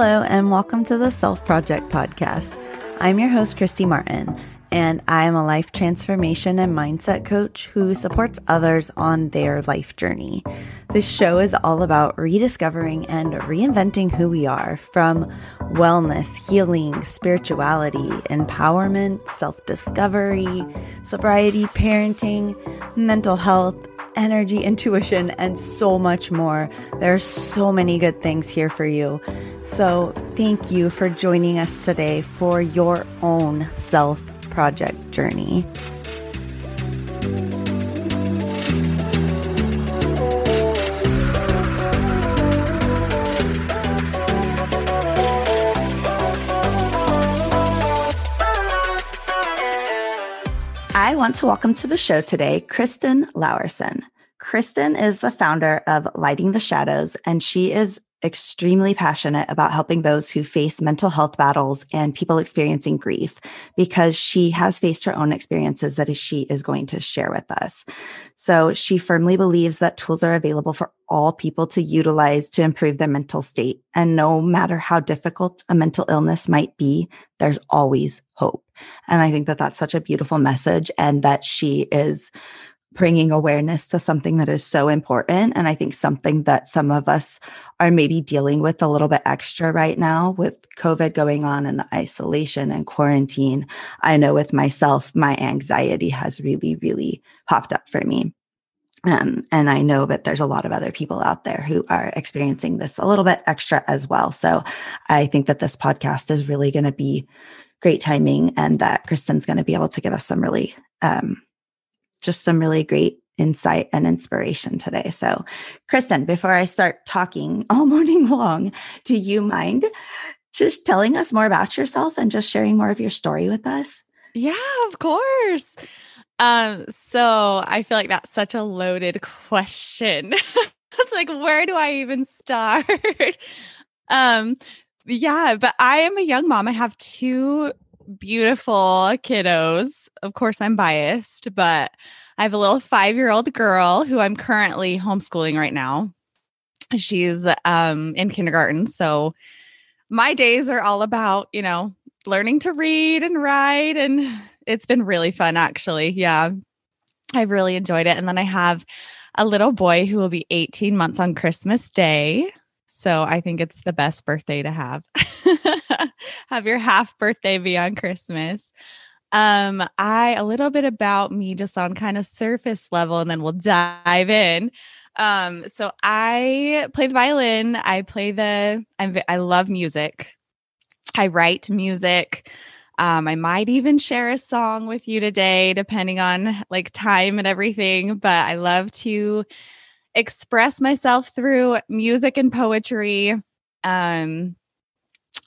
Hello, and welcome to the Self Project Podcast. I'm your host, Christy Martin, and I am a life transformation and mindset coach who supports others on their life journey. This show is all about rediscovering and reinventing who we are, from wellness, healing, spirituality, empowerment, self-discovery, sobriety, parenting, mental health, energy, intuition, and so much more. There are so many good things here for you. So thank you for joining us today for your own self-project journey. I want to welcome to the show today, Kristen Laursen. Kristen is the founder of Lighting the Shadows, and she is extremely passionate about helping those who face mental health battles and people experiencing grief, because she has faced her own experiences that she is going to share with us. So she firmly believes that tools are available for all people to utilize to improve their mental state. And no matter how difficult a mental illness might be, there's always hope. And I think that that's such a beautiful message, and that she is bringing awareness to something that is so important. And I think something that some of us are maybe dealing with a little bit extra right now with COVID going on and the isolation and quarantine. I know with myself, my anxiety has really, really popped up for me. And I know that there's a lot of other people out there who are experiencing this a little bit extra as well. So I think that this podcast is really going to be great timing, and that Kristen's going to be able to give us some really, just some really great insight and inspiration today. So Kristen, before I start talking all morning long, do you mind just telling us more about yourself and just sharing more of your story with us? Yeah, of course. So I feel like that's such a loaded question. It's like, where do I even start? Yeah, but I am a young mom. I have two beautiful kiddos. Of course, I'm biased, but I have a little 5-year-old girl who I'm currently homeschooling right now. She's in kindergarten. So my days are all about, learning to read and write. And it's been really fun, actually. Yeah, I've really enjoyed it. And then I have a little boy who will be 18 months on Christmas Day. So I think it's the best birthday to have. Have your half birthday be on Christmas. A little bit about me just on kind of surface level, and then we'll dive in. So I play the violin. I love music. I write music. I might even share a song with you today, depending on like time and everything, but I love to express myself through music and poetry.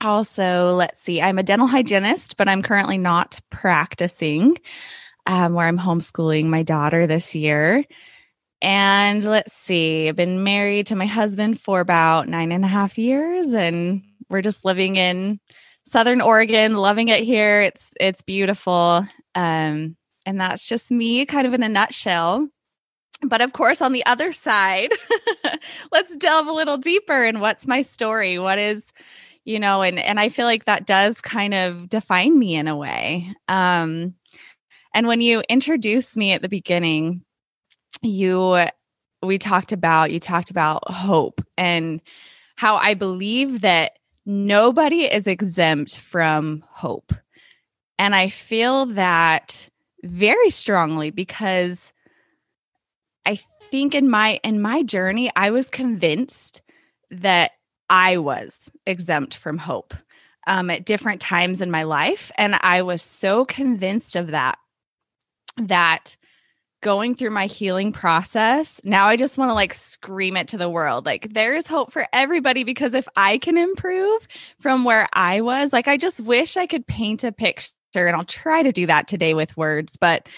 Also, let's see, I'm a dental hygienist, but I'm currently not practicing, where I'm homeschooling my daughter this year. And let's see, I've been married to my husband for about 9.5 years, and we're just living in Southern Oregon, loving it here. It's beautiful. And that's just me kind of in a nutshell. But of course, on the other side, let's delve a little deeper in what's my story. What is, and I feel like that does kind of define me in a way. And when you introduced me at the beginning, you talked about hope, and how I believe that nobody is exempt from hope. And I feel that very strongly, because I think in my journey, I was convinced that I was exempt from hope at different times in my life. And I was so convinced of that going through my healing process, now I just want to like scream it to the world. Like, there is hope for everybody, because if I can improve from where I was, like, I just wish I could paint a picture, and I'll try to do that today with words, but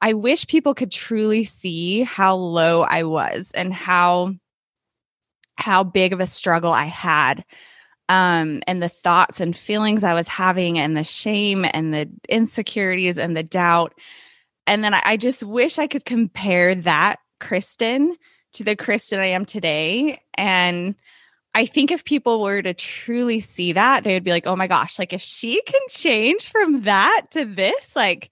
I wish people could truly see how low I was and how big of a struggle I had, and the thoughts and feelings I was having, and the shame and the insecurities and the doubt. And then I just wish I could compare that Kristen to the Kristen I am today. And I think if people were to truly see that, they would be like, oh my gosh, like if she can change from that to this, like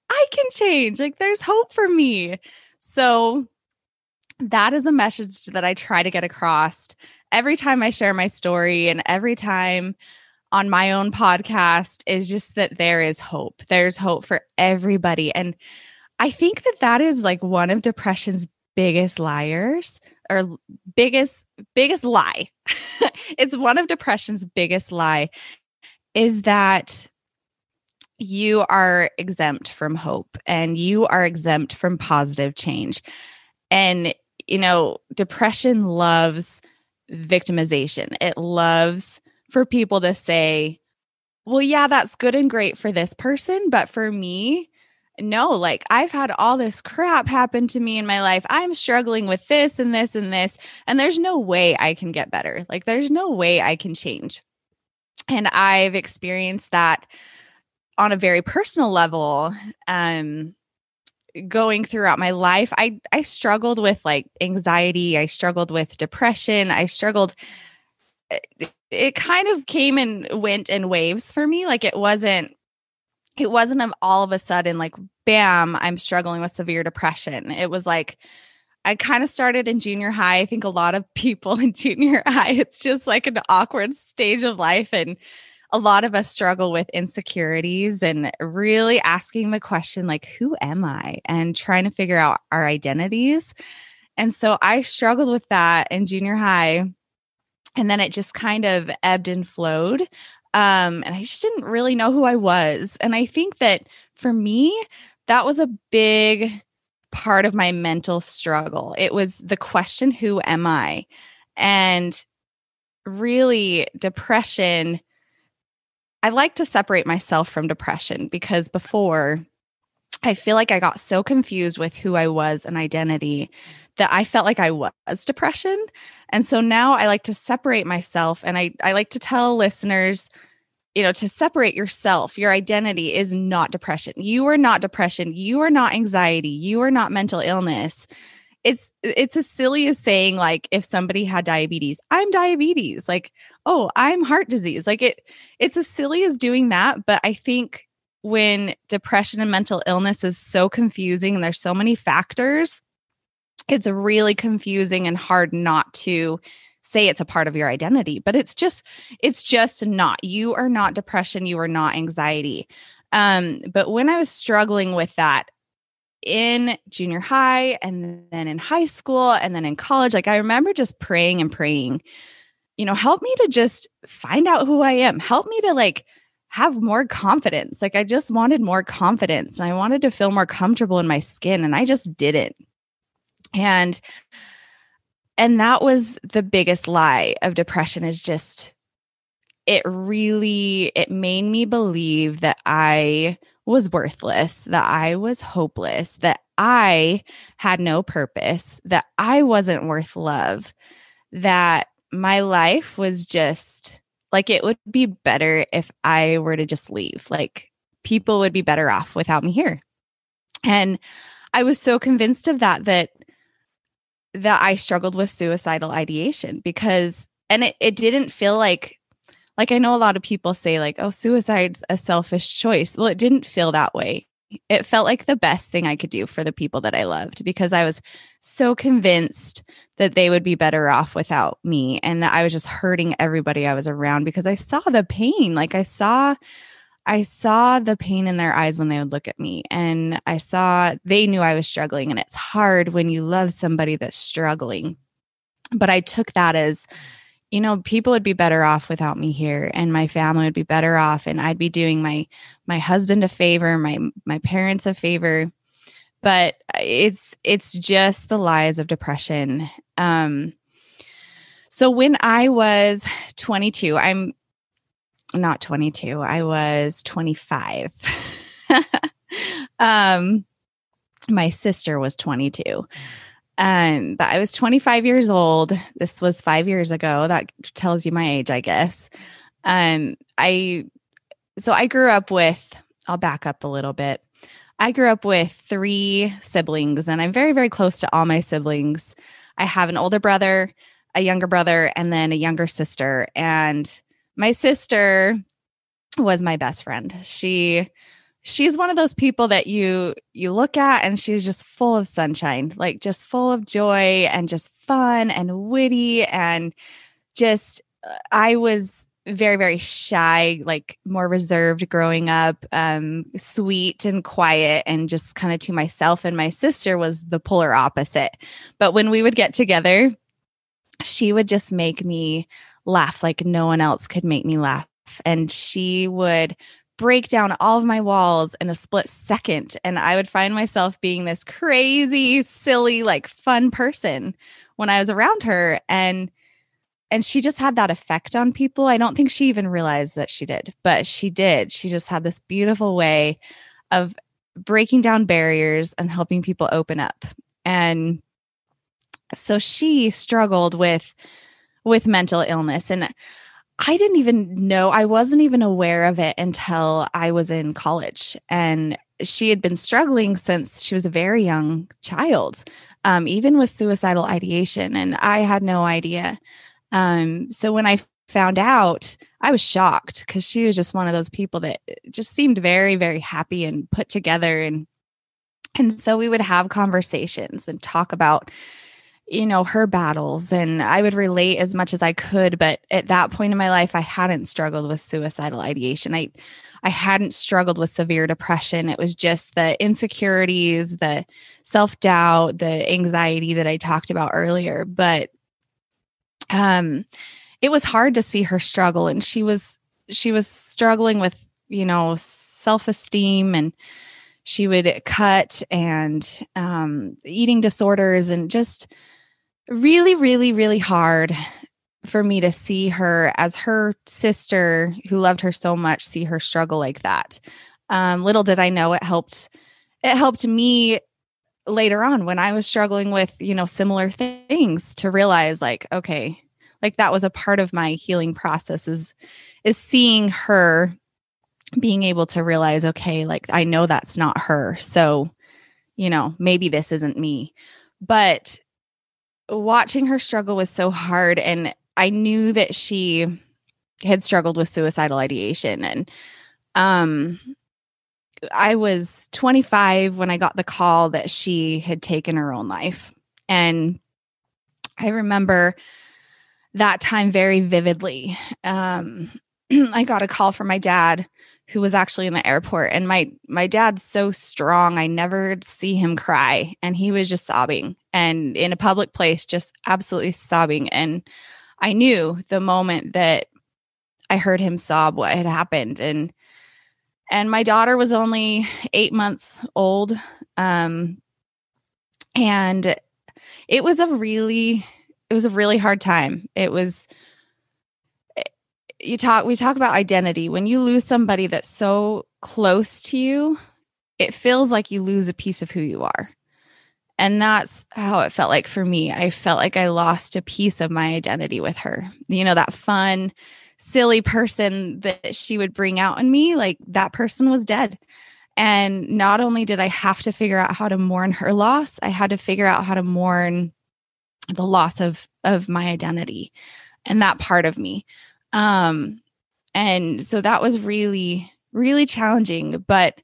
I can change, like there's hope for me. So that is a message that I try to get across every time I share my story and every time on my own podcast, is just that there is hope. There's hope for everybody. And I think that that is like one of depression's biggest liars, or biggest lie. It's one of depression's biggest lie, is that you are exempt from hope and you are exempt from positive change. And, depression loves victimization. It loves for people to say, well, yeah, that's good and great for this person, but for me, no, like I've had all this crap happen to me in my life. I'm struggling with this and this and this, and there's no way I can get better. Like there's no way I can change. And I've experienced that on a very personal level. Going throughout my life, I struggled with like anxiety. I struggled with depression. It kind of came and went in waves for me. Like it wasn't all of a sudden like, bam, I'm struggling with severe depression. It was like, I kind of started in junior high. I think a lot of people in junior high, it's just like an awkward stage of life. And a lot of us struggle with insecurities and really asking the question, like, who am I? And trying to figure out our identities. And so I struggled with that in junior high. And then it just kind of ebbed and flowed. And I just didn't really know who I was. And I think that for me, that was a big part of my mental struggle. It was the question, who am I? And really, depression, I like to separate myself from depression, because before, I feel like I got so confused with who I was and identity that I felt like I was depression. And so now I like to separate myself, and I like to tell listeners, to separate yourself. Your identity is not depression. You are not depression. You are not anxiety. You are not mental illness. It's as silly as saying, like, if somebody had diabetes, I'm diabetes. Like, oh, I'm heart disease. Like it's as silly as doing that. But I think when depression and mental illness is so confusing and there's so many factors, it's really confusing and hard not to say it's a part of your identity. But it's just not. You are not depression. You are not anxiety. But when I was struggling with that in junior high and then in high school and then in college, like I remember just praying and praying, help me to just find out who I am. Help me to like have more confidence. Like I just wanted more confidence and I wanted to feel more comfortable in my skin, and I just didn't. And that was the biggest lie of depression, is just, it made me believe that I was worthless, that I was hopeless, that I had no purpose, that I wasn't worth love, that my life was just like, it would be better if I were to just leave. Like people would be better off without me here. And I was so convinced of that I struggled with suicidal ideation, because, and it didn't feel like I know a lot of people say like, oh, suicide's a selfish choice. Well, it didn't feel that way. It felt like the best thing I could do for the people that I loved, because I was so convinced that they would be better off without me, and that I was just hurting everybody I was around, because I saw the pain. Like I saw the pain in their eyes when they would look at me, and they knew I was struggling. And it's hard when you love somebody that's struggling. But I took that as, people would be better off without me here, and my family would be better off, and I'd be doing my husband a favor, my parents a favor. But it's just the lies of depression. So when I was 22, I'm not 22, I was 25. My sister was 22. But I was 25 years old. This was 5 years ago. That tells you my age, I guess. I grew up with, I'll back up a little bit. I grew up with 3 siblings, and I'm very, very close to all my siblings. I have an older brother. a younger brother and then a younger sister. And my sister was my best friend. She's one of those people that you look at and she's just full of sunshine, like just full of joy and just fun and witty. And just I was very, very shy, like more reserved growing up, sweet and quiet and just kind of to myself. And my sister was the polar opposite. But when we would get together, she would just make me laugh like no one else could make me laugh. And she would break down all of my walls in a split second. And I would find myself being this crazy, silly, like fun person when I was around her. And she just had that effect on people. I don't think she even realized that she did, but she did. She just had this beautiful way of breaking down barriers and helping people open up. And so she struggled with mental illness. And I didn't even know, I wasn't even aware of it until I was in college. And she had been struggling since she was a very young child, even with suicidal ideation. And I had no idea. So when I found out, I was shocked because she was just one of those people that just seemed very, very happy and put together. And so we would have conversations and talk about her battles, and I would relate as much as I could. But at that point in my life, I hadn't struggled with suicidal ideation. I hadn't struggled with severe depression. It was just the insecurities, the self-doubt, the anxiety that I talked about earlier. But it was hard to see her struggle, and she was struggling with, self-esteem, and she would cut and eating disorders, and just really, really, really hard for me to see her as her sister who loved her so much, see her struggle like that. Little did I know it helped me later on when I was struggling with, similar things, to realize like, okay, like that was a part of my healing process is seeing her being able to realize, okay, like I know that's not her. So, maybe this isn't me. But watching her struggle was so hard. And I knew that she had struggled with suicidal ideation. And I was 25 when I got the call that she had taken her own life. And I remember that time very vividly. I got a call from my dad, who was actually in the airport. And my dad's so strong, I never see him cry. And he was just sobbing, and in a public place, just absolutely sobbing. And I knew the moment that I heard him sob what had happened. And my daughter was only 8 months old. And it was a really hard time. We talk about identity. When you lose somebody that's so close to you, it feels like you lose a piece of who you are. And that's how it felt like for me. I felt like I lost a piece of my identity with her. That fun, silly person that she would bring out in me, like that person was dead. And not only did I have to figure out how to mourn her loss, I had to figure out how to mourn the loss of my identity and that part of me. And so that was really, really challenging. But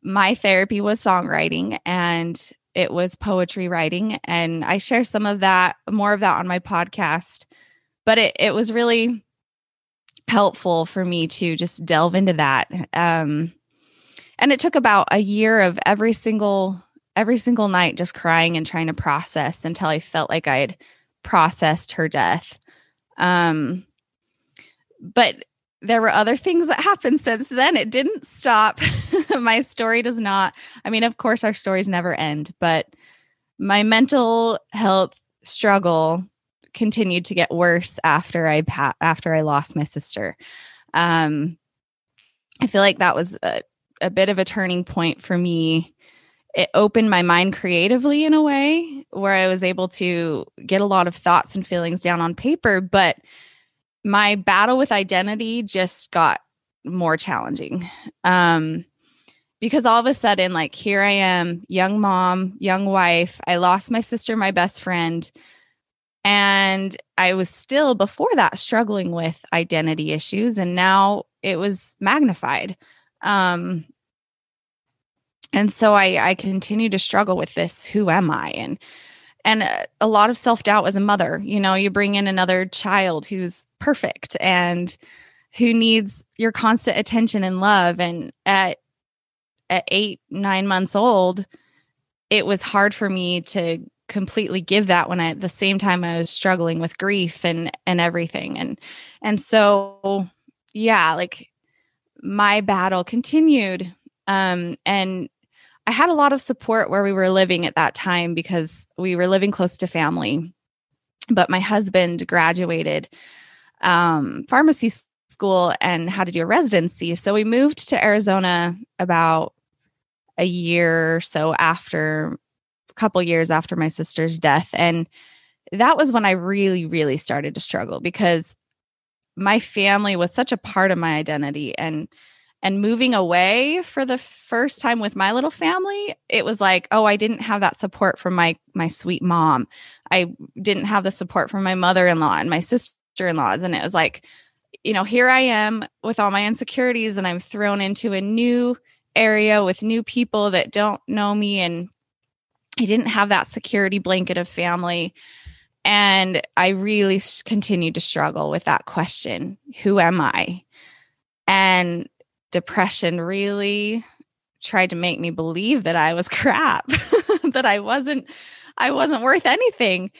my therapy was songwriting, and it was poetry writing. And I share more of that on my podcast. But it was really helpful for me to just delve into that. And it took about a year of every single night just crying and trying to process until I felt like I had processed her death. But there were other things that happened since then. It didn't stop. My story does not. I mean, of course, our stories never end, but my mental health struggle continued to get worse after I lost my sister. I feel like that was a bit of a turning point for me. It opened my mind creatively in a way where I was able to get a lot of thoughts and feelings down on paper, but my battle with identity just got more challenging. Because all of a sudden, like, here I am, young mom, young wife. I lost my sister, my best friend. And I was still before that struggling with identity issues, and now it was magnified. And so I continue to struggle with this. Who am I? And a lot of self-doubt as a mother. You bring in another child who's perfect and who needs your constant attention and love. And at 8-9 months old, it was hard for me to completely give that when at the same time I was struggling with grief and everything. And so, yeah, like my battle continued. And I had a lot of support where we were living at that time because we were living close to family. But my husband graduated pharmacy school and had to do a residency. So we moved to Arizona about a year or so after, a couple years after my sister's death. And that was when I really, really started to struggle because my family was such a part of my identity. And moving away for the first time with my little family, it was like, oh, I didn't have that support from my sweet mom. I didn't have the support from my mother-in-law and my sister-in-laws. And it was like, here I am with all my insecurities, and I'm thrown into a new area with new people that don't know me. And I didn't have that security blanket of family. And I really continued to struggle with that question, who am I? And depression really tried to make me believe that I was crap, that I wasn't worth anything.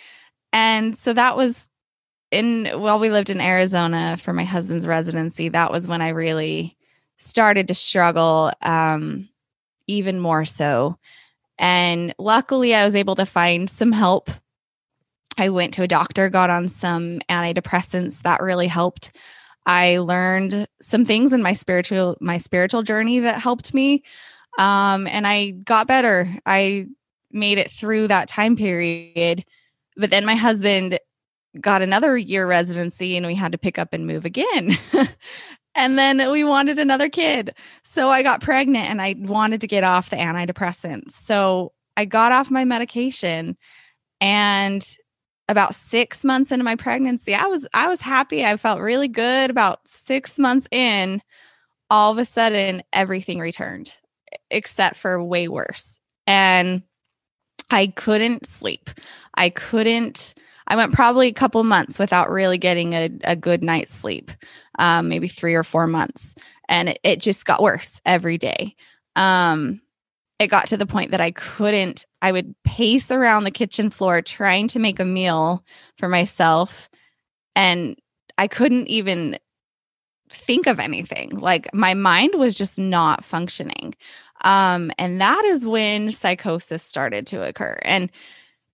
And so that was while we lived in Arizona for my husband's residency, that was when I really started to struggle, even more so. And luckily I was able to find some help. I went to a doctor, got on some antidepressants that really helped. I learned some things in my spiritual journey that helped me. And I got better. I made it through that time period. But then my husband got another year residency and we had to pick up and move again. And then we wanted another kid. So I got pregnant and I wanted to get off the antidepressants. So I got off my medication, and about 6 months into my pregnancy, I was happy. I felt really good. About 6 months in, all of a sudden, everything returned, except for way worse. And I couldn't sleep. I went probably a couple months without really getting a good night's sleep, maybe 3 or 4 months. And it just got worse every day. It got to the point that I would pace around the kitchen floor trying to make a meal for myself. And I couldn't even think of anything. Like my mind was just not functioning. And that is when psychosis started to occur. And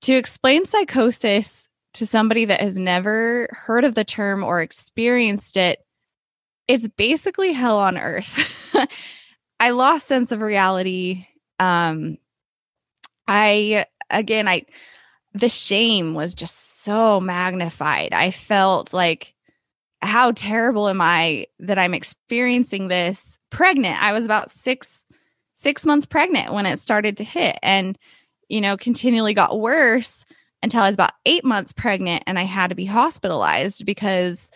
to explain psychosis to somebody that has never heard of the term or experienced it, it's basically hell on earth. I lost sense of reality. The shame was just so magnified. I felt like, how terrible am I that I'm experiencing this pregnant? I was about six months pregnant when it started to hit, and, continually got worse until I was about 8 months pregnant and I had to be hospitalized because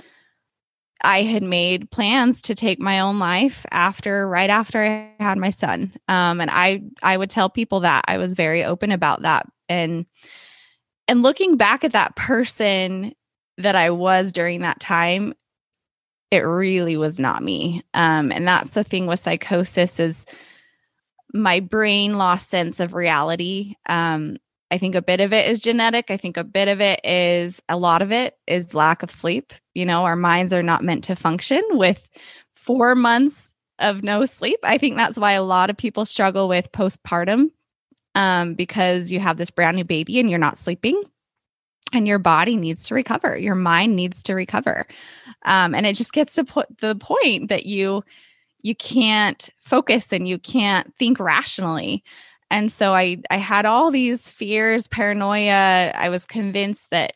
I had made plans to take my own life right after I had my son. And I would tell people that. I was very open about that. And looking back at that person that I was during that time, it really was not me. And that's the thing with psychosis, is my brain lost sense of reality. I think a bit of it is genetic. I think a lot of it is lack of sleep. Our minds are not meant to function with 4 months of no sleep. I think that's why a lot of people struggle with postpartum, because you have this brand new baby and you're not sleeping, and your body needs to recover. Your mind needs to recover. And it just gets to the point that you can't focus and you can't think rationally. And so I had all these fears, paranoia. I was convinced that,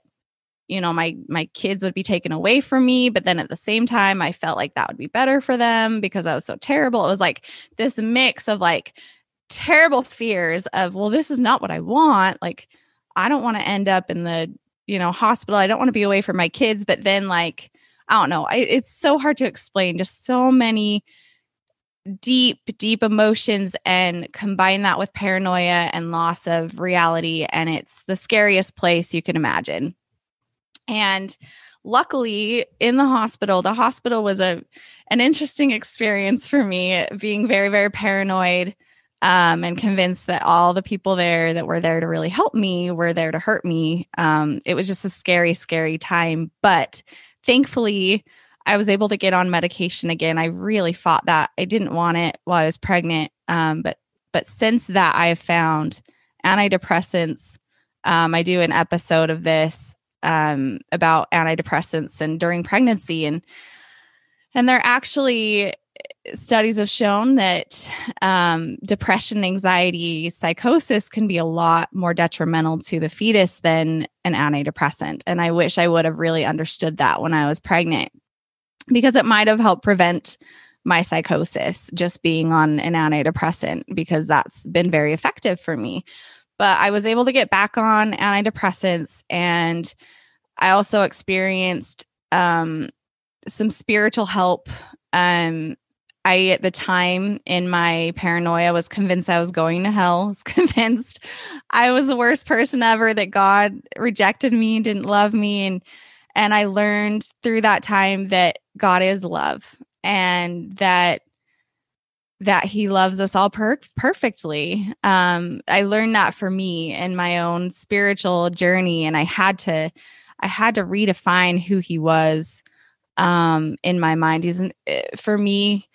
my kids would be taken away from me. But then at the same time, I felt like that would be better for them because I was so terrible. It was like this mix of like terrible fears of, well, this is not what I want. Like, I don't want to end up in the hospital. I don't want to be away from my kids, but then like, I don't know. It's so hard to explain. Just so many deep, deep emotions, and combine that with paranoia and loss of reality. And it's the scariest place you can imagine. And luckily in the hospital was an interesting experience for me, being very, very paranoid, and convinced that all the people there that were there to really help me were there to hurt me. It was just a scary, scary time. But thankfully, I was able to get on medication again. I really fought that. I didn't want it while I was pregnant. But since that, I have found antidepressants. I do an episode of this about antidepressants and during pregnancy, and they're actually, studies have shown that depression, anxiety, psychosis can be a lot more detrimental to the fetus than an antidepressant. And I wish I would have really understood that when I was pregnant, because it might have helped prevent my psychosis, just being on an antidepressant, because that's been very effective for me. But I was able to get back on antidepressants, and I also experienced some spiritual help. I, at the time in my paranoia, was convinced I was going to hell. I was convinced I was the worst person ever, that God rejected me, didn't love me. And I learned through that time that God is love, and that he loves us all perfectly. I learned that for me in my own spiritual journey. And I had to redefine who he was, in my mind. For me,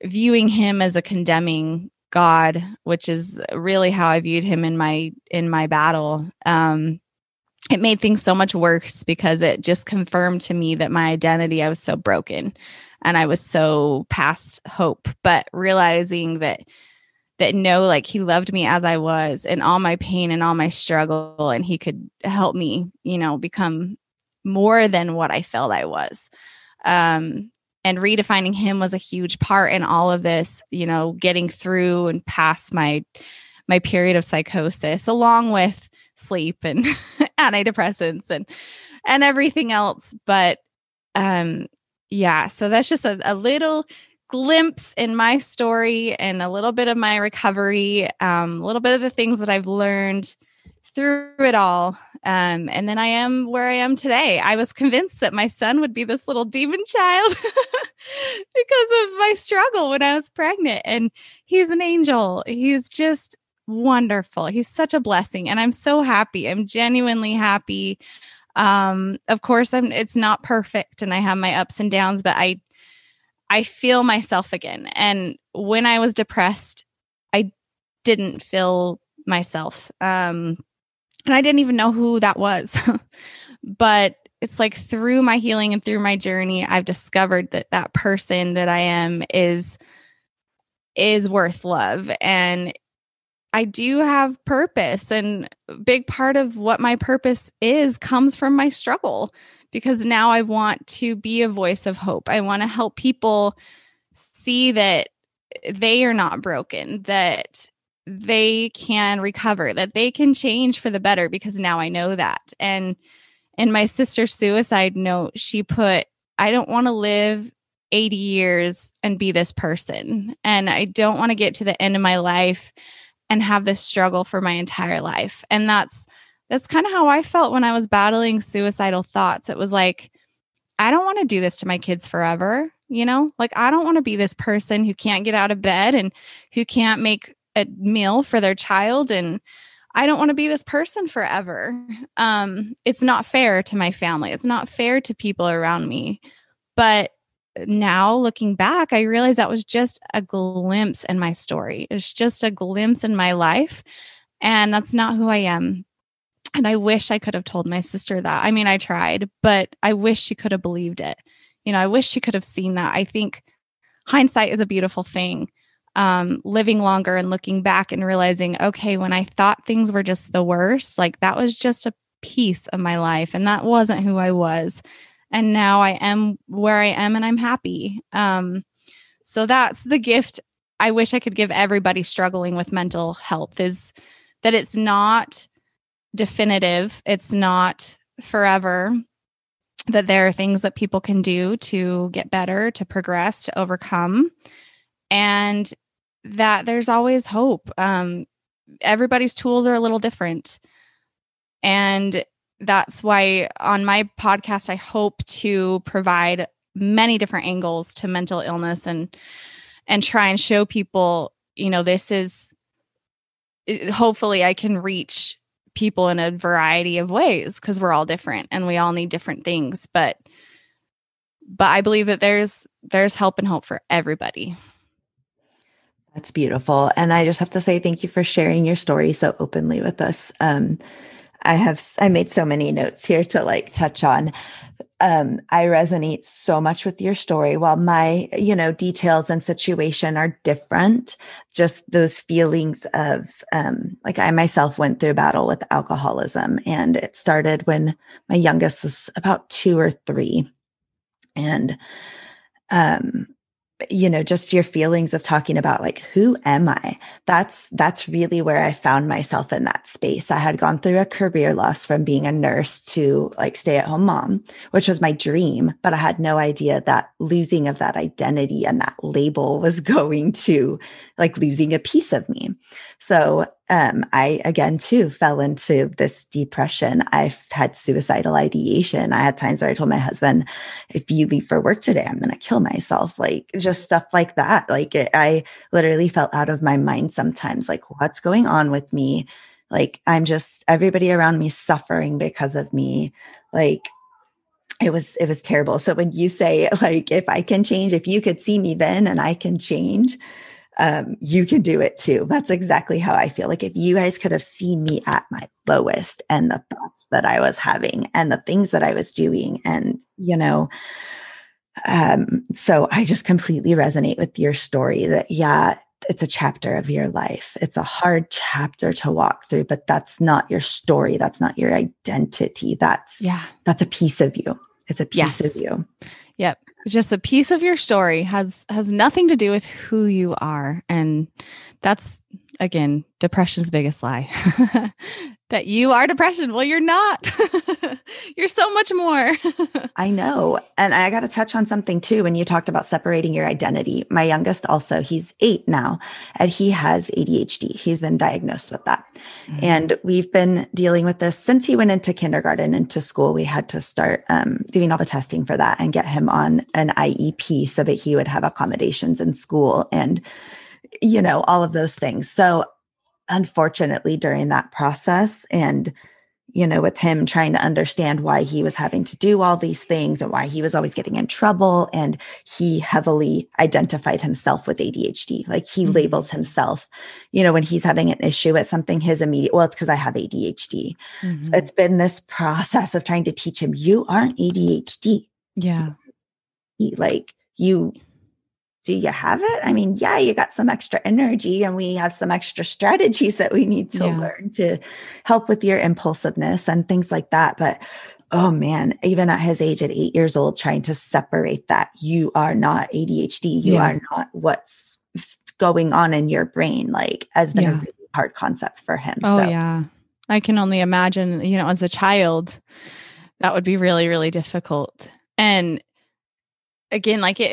viewing him as a condemning God, which is really how I viewed him in my battle. It made things so much worse, because it just confirmed to me that my identity, I was so broken and I was so past hope. But realizing that no, like, he loved me as I was, in all my pain and all my struggle, and he could help me, become more than what I felt I was. And redefining him was a huge part in all of this, getting through and past my period of psychosis, along with sleep and antidepressants and everything else. But yeah, so that's just a little glimpse in my story, and a little bit of my recovery, a little bit of the things that I've learned through it all. And then I am where I am today. I was convinced that my son would be this little demon child because of my struggle when I was pregnant. And he's an angel. He's just wonderful. He's such a blessing. And I'm so happy. I'm genuinely happy. Of course, it's not perfect, and I have my ups and downs, but I feel myself again. And when I was depressed, I didn't feel myself. And I didn't even know who that was. But it's like, through my healing and through my journey, I've discovered that person that I am is worth love. And I do have purpose. And a big part of what my purpose is comes from my struggle, because now I want to be a voice of hope. I want to help people see that they are not broken, that they can recover, that they can change for the better, because now I know that. And in my sister's suicide note, she put, I don't want to live 80 years and be this person. And I don't want to get to the end of my life and have this struggle for my entire life. And that's kind of how I felt when I was battling suicidal thoughts. It was like, I don't want to do this to my kids forever. Like, I don't want to be this person who can't get out of bed and who can't make a meal for their child. And I don't want to be this person forever. It's not fair to my family. It's not fair to people around me. But now, looking back, I realized that was just a glimpse in my story. It's just a glimpse in my life. And that's not who I am. And I wish I could have told my sister that. I mean, I tried, but I wish she could have believed it. I wish she could have seen that. I think hindsight is a beautiful thing. Living longer and looking back and realizing, okay, when I thought things were just the worst, like, that was just a piece of my life, and that wasn't who I was. And now I am where I am, and I'm happy. So that's the gift I wish I could give everybody struggling with mental health, is that it's not definitive. It's not forever that there are things that people can do to get better, to progress, to overcome, and that there's always hope. Everybody's tools are a little different. And that's why on my podcast, I hope to provide many different angles to mental illness and try and show people, this is, hopefully I can reach people in a variety of ways because we're all different and we all need different things. But I believe that there's help and hope for everybody. That's beautiful. And I just have to say thank you for sharing your story so openly with us. I made so many notes here to like touch on. I resonate so much with your story. While my, details and situation are different, just those feelings of, like I myself went through a battle with alcoholism, and it started when my youngest was about 2 or 3. And, just your feelings of talking about like, who am I? That's really where I found myself in that space. I had gone through a career loss from being a nurse to like stay-at-home mom, which was my dream, but I had no idea that losing of that identity and that label was going to like losing a piece of me. So I, again, too, fell into this depression. I've had suicidal ideation. I had times where I told my husband, if you leave for work today, I'm going to kill myself. Like just stuff like that. Like I literally felt out of my mind sometimes, like what's going on with me? Like everybody around me suffering because of me. Like it was terrible. So when you say like, if I can change, if you could see me then and I can change, you can do it too. That's exactly how I feel. Like if you guys could have seen me at my lowest and the thoughts that I was having and the things that I was doing and, so I just completely resonate with your story that, yeah, it's a chapter of your life. It's a hard chapter to walk through, but that's not your story. That's not your identity. That's a piece of you. It's a piece of you. Yep. Just a piece of your story has nothing to do with who you are. And that's, again, depression's biggest lie. That you are depression. Well, you're not. You're so much more. I know. And I got to touch on something too. When you talked about separating your identity, my youngest also, he's 8 now, and he has ADHD. He's been diagnosed with that. Mm-hmm. And we've been dealing with this since he went into kindergarten, into school. We had to start doing all the testing for that and get him on an IEP so that he would have accommodations in school and, all of those things. So unfortunately, during that process and, with him trying to understand why he was having to do all these things and why he was always getting in trouble. And he heavily identified himself with ADHD. Like he labels himself, when he's having an issue at something, his immediate, well, it's because I have ADHD. Mm-hmm. So it's been this process of trying to teach him, you aren't ADHD. Yeah. Like do you have it? I mean, yeah, you got some extra energy and we have some extra strategies that we need to learn to help with your impulsiveness and things like that. But, oh man, even at his age, at 8 years old, trying to separate that you are not ADHD, you are not what's going on in your brain, like has been a really hard concept for him. Oh, yeah. I can only imagine, as a child, that would be really, really difficult. And again, like it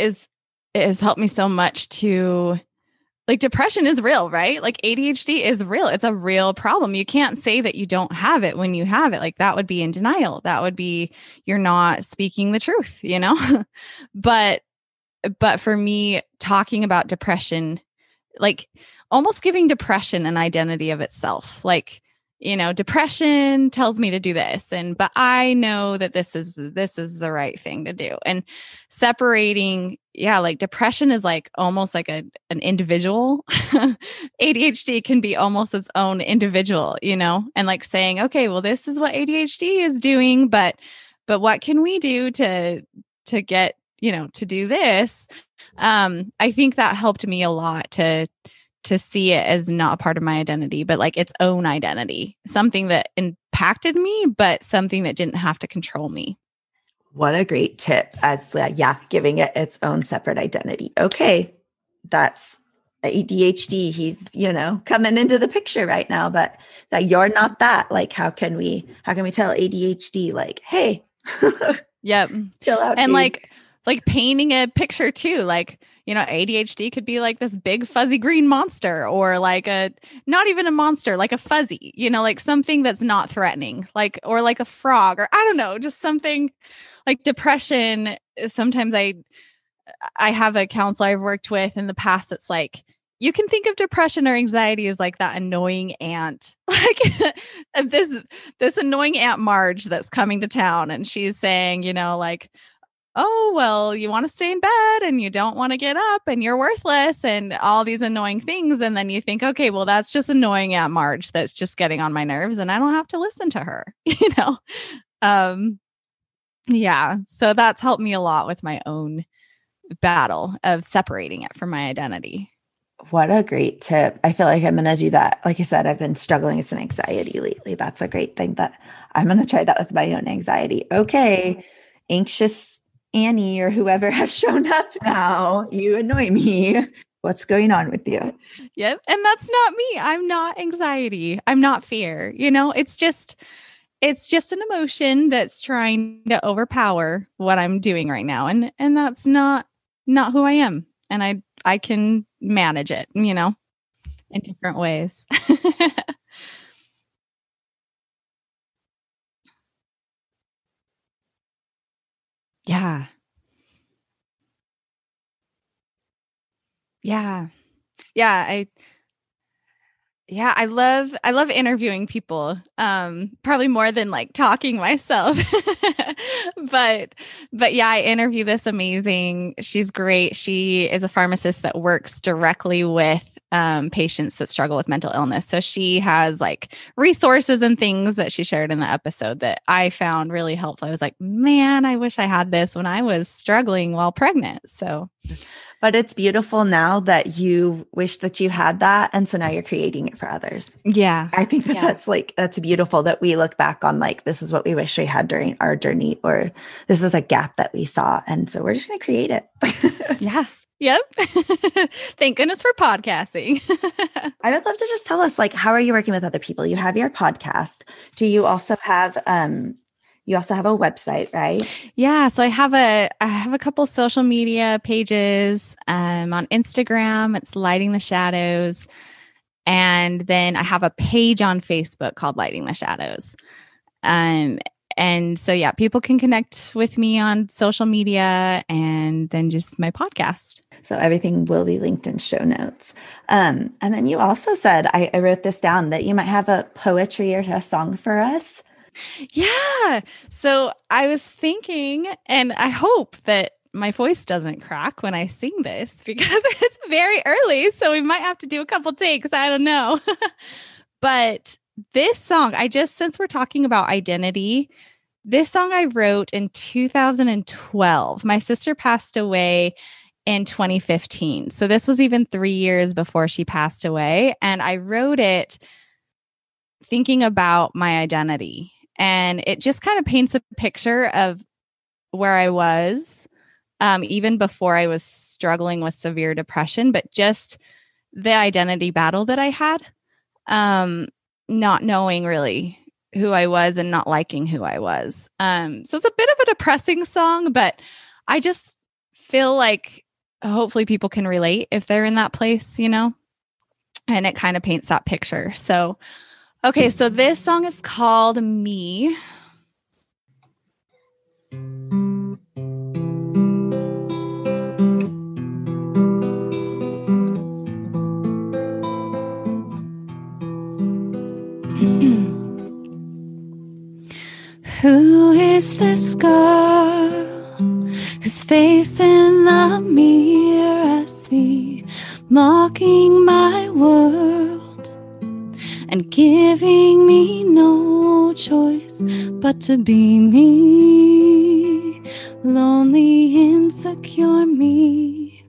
has helped me so much to, like, depression is real, right? Like ADHD is real. It's a real problem. You can't say that you don't have it when you have it. Like that would be in denial. That would be, you're not speaking the truth, but for me, talking about depression, like almost giving depression an identity of itself, like, depression tells me to do this. But I know that this is the right thing to do. And separating, like depression is like almost like an individual. ADHD can be almost its own individual, and like saying, okay, well, this is what ADHD is doing, but what can we do to get, to do this? I think that helped me a lot to see it as not a part of my identity, but like its own identity, something that impacted me, but something that didn't have to control me. What a great tip as giving it its own separate identity. Okay. That's ADHD, he's, coming into the picture right now, but that you're not that. Like, how can we tell ADHD, like, hey, yep. chill out, And dude. like painting a picture too, like, ADHD could be like this big fuzzy green monster, or like not even a monster, like a fuzzy, like something that's not threatening, like, or like a frog, or I don't know, just something like depression. Sometimes I have a counselor I've worked with in the past that's like, you can think of depression or anxiety as like that annoying aunt, like this annoying Aunt Marge that's coming to town, and she's saying, like, oh, well, you want to stay in bed and you don't want to get up and you're worthless and all these annoying things. And then you think, okay, well, that's just annoying Aunt Marge that's just getting on my nerves and I don't have to listen to her, Yeah. So that's helped me a lot with my own battle of separating it from my identity. What a great tip. I feel like I'm going to do that. Like I said, I've been struggling with some anxiety lately. That's a great thing that I'm going to try that with my own anxiety. Okay, anxious Annie or whoever has shown up now. You annoy me. What's going on with you? Yep. And that's not me. I'm not anxiety. I'm not fear. It's just an emotion that's trying to overpower what I'm doing right now. And that's not who I am. And I can manage it, in different ways. Yeah. Yeah. Yeah. I love interviewing people. Probably more than like talking myself. but yeah, I interview this amazing. She's great. She is a pharmacist that works directly with patients that struggle with mental illness. So she has like resources and things that she shared in the episode that I found really helpful. I was like, man, I wish I had this when I was struggling while pregnant. So but it's beautiful now that you wish that you had that. And so now you're creating it for others. Yeah. I think that's beautiful that we look back on like, this is what we wish we had during our journey, or this is a gap that we saw. And so we're just going to create it. Yeah. Yep. Thank goodness for podcasting. I would love to just tell us, like, how are you working with other people? You have your podcast. Do you also have, you also have a website, right? Yeah. So I have a couple social media pages, on Instagram. It's Lighting the Shadows. And then I have a page on Facebook called Lighting the Shadows. And so, yeah, people can connect with me on social media and then just my podcast. So everything will be linked in show notes. And then you also said, I wrote this down, that you might have a poetry or a song for us. Yeah. So I was thinking, and I hope that my voice doesn't crack when I sing this because it's very early. So we might have to do a couple takes. I don't know. But this song, since we're talking about identity, this song I wrote in 2012. My sister passed away in 2015. So this was even 3 years before she passed away. And I wrote it thinking about my identity. And it just kind of paints a picture of where I was, even before I was struggling with severe depression, but just the identity battle that I had, not knowing really who I was and not liking who I was. So it's a bit of a depressing song, but I just feel like hopefully people can relate if they're in that place, and it kind of paints that picture. So, okay, so this song is called Me. Who is this girl whose face in the mirror I see, mocking my world and giving me no choice but to be me, lonely, insecure me.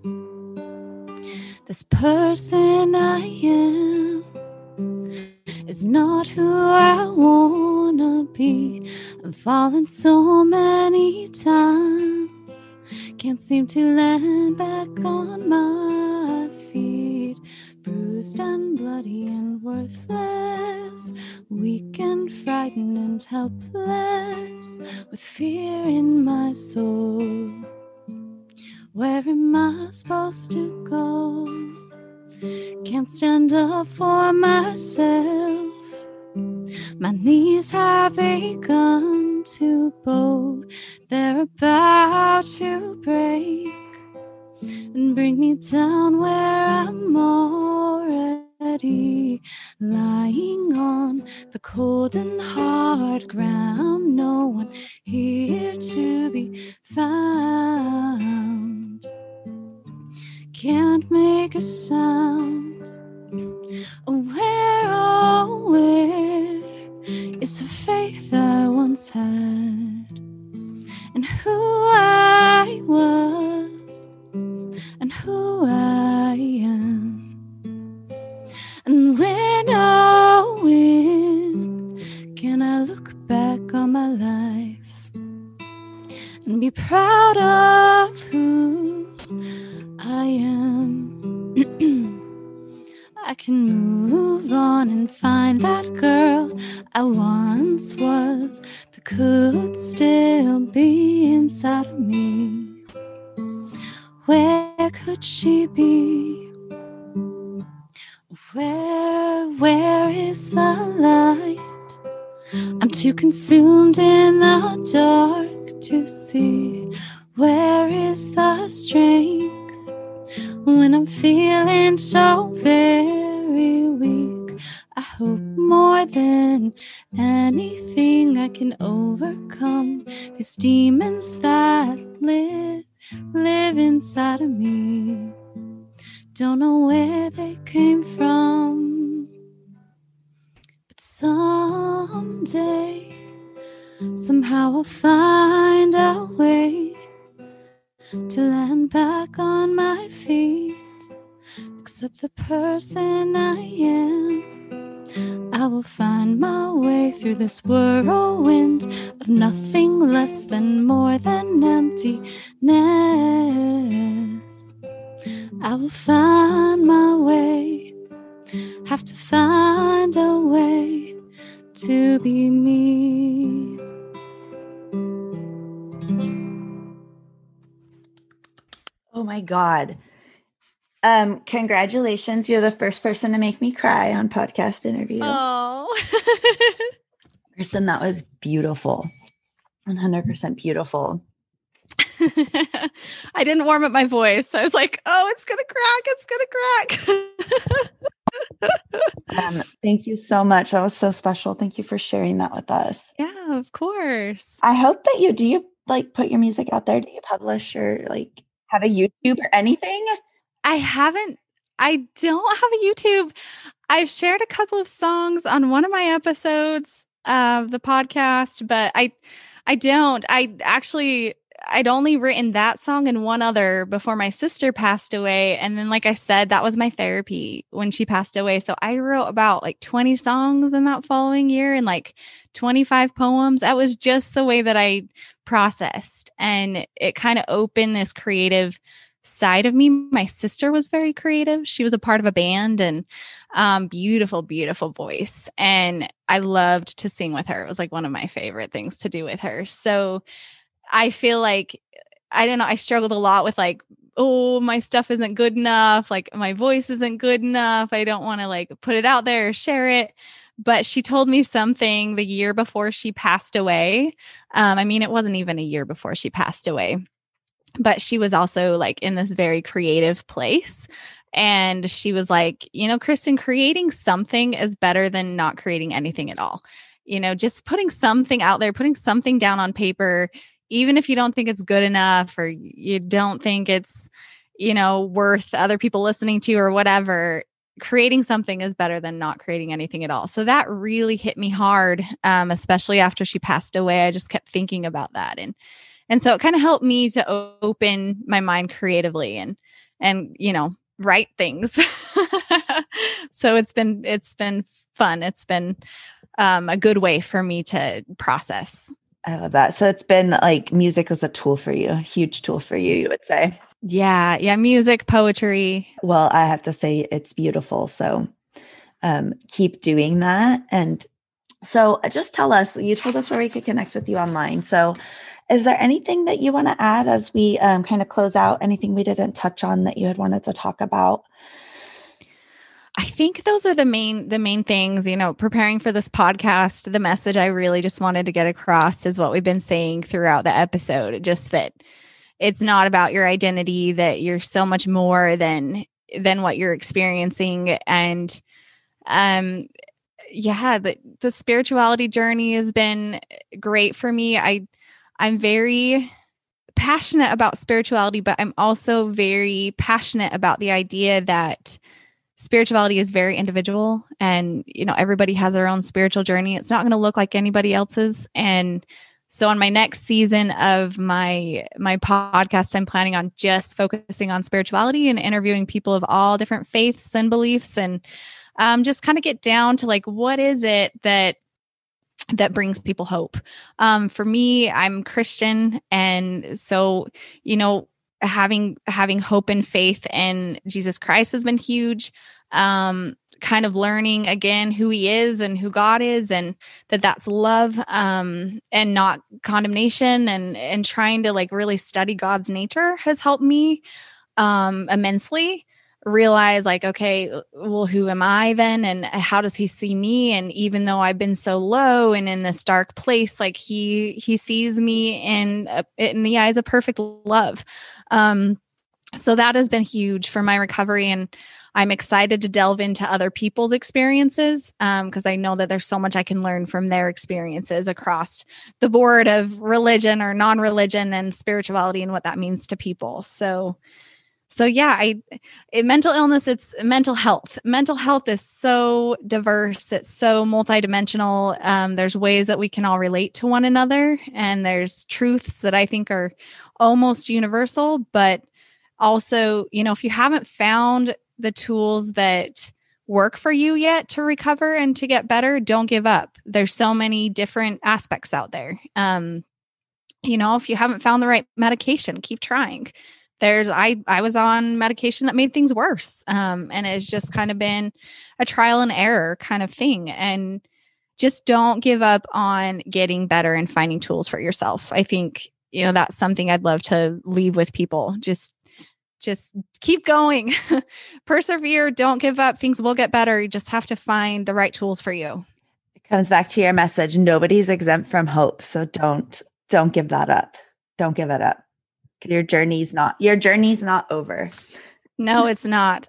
This person I am is not who I wanna be. I've fallen so many times, can't seem to land back on my feet. betrayed, bruised and bloody and worthless, weak and frightened and helpless, with fear in my soul. Where am I supposed to go? Can't stand up for myself. My knees have begun to bow. They're about to break and bring me down where I'm already lying on the cold and hard ground. No one here to be found. Can't make a sound. Oh, where is the faith I once had, and who I was, and who I am? And when, oh, when can I look back on my life and be proud of who I am? I can move on and find that girl I once was, that could still be inside of me. Where could she be? Where is the light? I'm too consumed in the dark to see. Where is the strength when I'm feeling so very weak? I hope more than anything I can overcome these demons that live inside of me. Don't know where they came from, but someday, somehow I'll find a way to land back on my feet, accept the person I am. I will find my way through this whirlwind of nothing less than more than emptiness. I will find my way, have to find a way to be me. Oh my God. Congratulations. You're the first person to make me cry on podcast interview. Oh. Kristen, that was beautiful. 100% beautiful. I didn't warm up my voice. I was like, oh, it's going to crack. Thank you so much. That was so special. Thank you for sharing that with us. Yeah, of course. I hope that do you like put your music out there? Do you publish or like have a YouTube or anything? I don't have a YouTube. I've shared a couple of songs on one of my episodes of the podcast, but I don't. I'd only written that song and one other before my sister passed away. And then, like I said, that was my therapy when she passed away. So I wrote about like 20 songs in that following year and like 25 poems. That was just the way that I processed. And it kind of opened this creative side of me. My sister was very creative. She was a part of a band and beautiful, beautiful voice. And I loved to sing with her. It was like one of my favorite things to do with her. So I feel like, I don't know, I struggled a lot with like, oh, my stuff isn't good enough. Like my voice isn't good enough. I don't want to like put it out there or share it. But she told me something the year before she passed away. I mean, it wasn't even a year before she passed away, but she was also like in this very creative place. And she was like, Kristen, creating something is better than not creating anything at all. Just putting something out there, putting something down on paper, even if you don't think it's good enough or you don't think it's, worth other people listening to or whatever, creating something is better than not creating anything at all. So that really hit me hard, especially after she passed away. I just kept thinking about that. And so it kind of helped me to open my mind creatively and write things. So it's been fun. It's been a good way for me to process. I love that. So it's been like music was a tool for you, a huge tool for you, you would say. Yeah. Yeah. Music, poetry. Well, I have to say it's beautiful. So keep doing that. And so just tell us, you told us where we could connect with you online. So is there anything that you want to add as we kind of close out? Anything we didn't touch on that you had wanted to talk about? I think those are the main things, preparing for this podcast. The message I really just wanted to get across is what we've been saying throughout the episode, just that it's not about your identity, that you're so much more than what you're experiencing. And yeah, the spirituality journey has been great for me. I'm very passionate about spirituality, but I'm also very passionate about the idea that spirituality is very individual, and everybody has their own spiritual journey. It's not going to look like anybody else's. And so on my next season of my podcast, I'm planning on just focusing on spirituality and interviewing people of all different faiths and beliefs, and just kind of get down to like, what is it that brings people hope? For me, I'm Christian. And so, having hope and faith in Jesus Christ has been huge. Kind of learning again who he is and who God is, and that's love, and not condemnation, and trying to like really study God's nature has helped me immensely realize like, okay, well, who am I then? And how does he see me? And even though I've been so low and in this dark place, like he sees me in the eyes of perfect love. So that has been huge for my recovery. And I'm excited to delve into other people's experiences, because I know that there's so much I can learn from their experiences across the board of religion or non-religion and spirituality and what that means to people. So yeah, mental illness, it's mental health. Mental health is so diverse. It's so multidimensional. There's ways that we can all relate to one another. And there's truths that I think are almost universal, but also, if you haven't found the tools that work for you yet to recover and to get better, don't give up. There's so many different aspects out there. If you haven't found the right medication, keep trying. I was on medication that made things worse. And it's just kind of been a trial and error kind of thing. And just don't give up on getting better and finding tools for yourself. I think, that's something I'd love to leave with people. Just keep going, persevere, don't give up. Things will get better. You just have to find the right tools for you. It comes back to your message. Nobody's exempt from hope. So don't give that up. Don't give it up. Your journey's not over. No, it's not.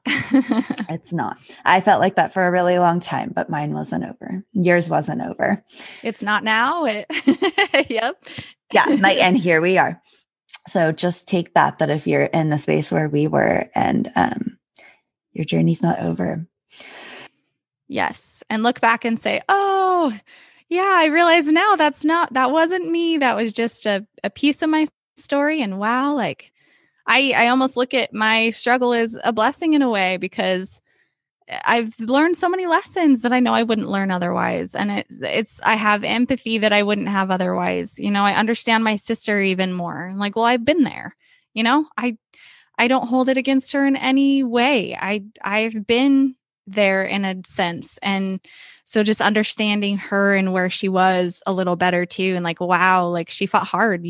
It's not. I felt like that for a really long time, but mine wasn't over. Yours wasn't over. It's not now. Yep. Yeah. And here we are. So just take that if you're in the space where we were, and your journey's not over. Yes. And look back and say, oh, yeah, I realize now that wasn't me. That was just a piece of my story. And wow, like I almost look at my struggle as a blessing in a way, because I've learned so many lessons that I know I wouldn't learn otherwise. And I have empathy that I wouldn't have otherwise. I understand my sister even more. I'm like, well, I've been there, I don't hold it against her in any way. I've been there in a sense. And so just understanding her and where she was a little better too. And like, wow, like she fought hard,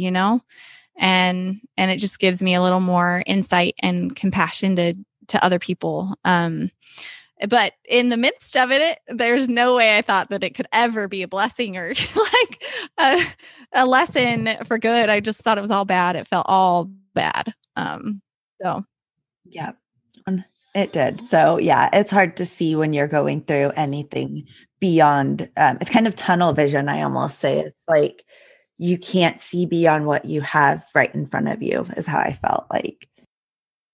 and it just gives me a little more insight and compassion to other people. But in the midst of it, there's no way I thought that it could ever be a blessing or like a lesson for good. I just thought it was all bad. It felt all bad. So yeah, it did. So yeah, it's hard to see when you're going through anything beyond. It's kind of tunnel vision. I almost say it's like you can't see beyond what you have right in front of you, is how I felt like.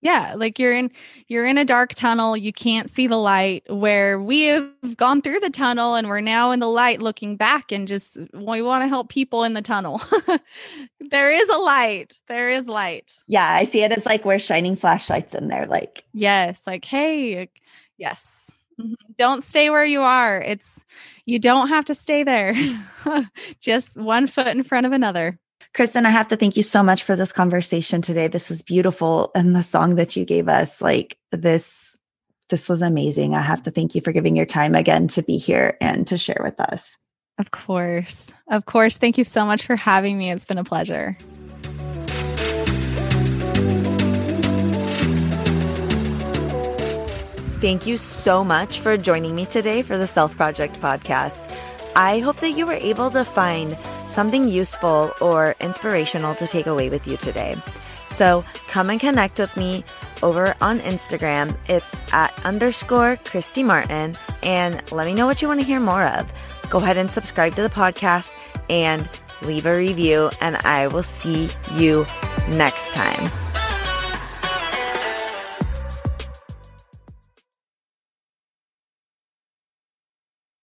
Yeah, like you're in a dark tunnel, you can't see the light, where we have gone through the tunnel and we're now in the light looking back, and just we want to help people in the tunnel. There is a light. There is light. Yeah, I see it as like we're shining flashlights in there, like. Yes, like, hey, yes. Don't stay where you are. You don't have to stay there. Just one foot in front of another. Kristen, I have to thank you so much for this conversation today. This was beautiful. And the song that you gave us, like this was amazing. I have to thank you for giving your time again to be here and to share with us. Of course. Of course. Thank you so much for having me. It's been a pleasure. Thank you so much for joining me today for the Self Project podcast. I hope that you were able to find something useful or inspirational to take away with you today. So come and connect with me over on Instagram. It's @_Christy Martin, and let me know what you want to hear more of. Go ahead and subscribe to the podcast and leave a review, and I will see you next time.